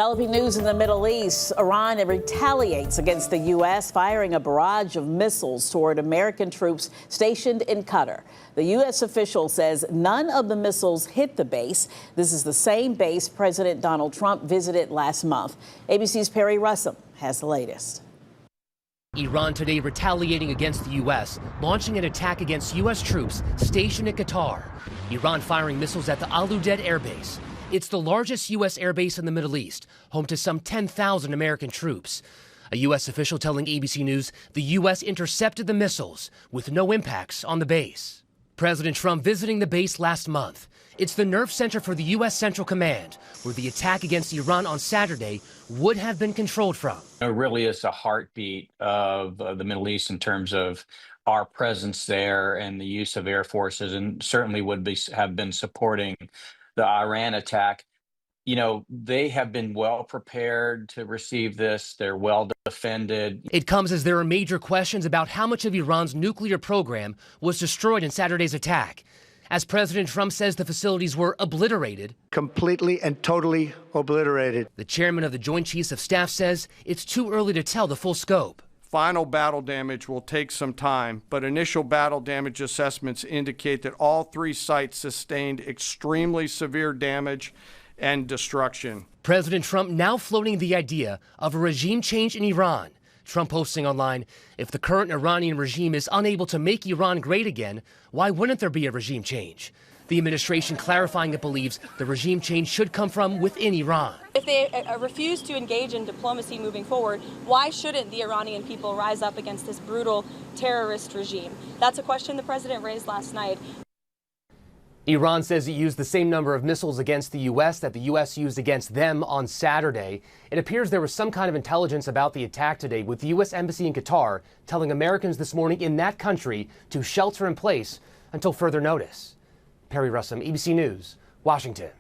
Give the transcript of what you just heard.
Developing news in the Middle East. Iran retaliates against the U.S., firing a barrage of missiles toward American troops stationed in Qatar. The U.S. official says none of the missiles hit the base. This is the same base President Donald Trump visited last month. ABC's Perry Russ has the latest. Iran today retaliating against the U.S., launching an attack against U.S. troops stationed in Qatar. Iran firing missiles at the Al Udeid air base. It's the largest U.S. air base in the Middle East, home to some 10,000 American troops. A U.S. official telling ABC News the U.S. intercepted the missiles with no impacts on the base. President Trump visiting the base last month. It's the nerve center for the U.S. Central Command, where the attack against Iran on Saturday would have been controlled from. It really is a heartbeat of the Middle East in terms of our presence there and the use of air forces, and certainly have been supporting the Iran attack. You know, they have been well prepared to receive this. They're well defended. It comes as there are major questions about how much of Iran's nuclear program was destroyed in Saturday's attack. As President Trump says the facilities were obliterated. Completely and totally obliterated. The chairman of the Joint Chiefs of Staff says it's too early to tell the full scope. Final battle damage will take some time, but initial battle damage assessments indicate that all three sites sustained extremely severe damage and destruction. President Trump now floating the idea of a regime change in Iran. Trump posting online, if the current Iranian regime is unable to make Iran great again, why wouldn't there be a regime change? The administration clarifying it believes the regime change should come from within Iran. If they refuse to engage in diplomacy moving forward, why shouldn't the Iranian people rise up against this brutal terrorist regime? That's a question the president raised last night. Iran says it used the same number of missiles against the U.S. that the U.S. used against them on Saturday. It appears there was some kind of intelligence about the attack today, with the U.S. Embassy in Qatar telling Americans this morning in that country to shelter in place until further notice. Perry Russum, ABC News, Washington.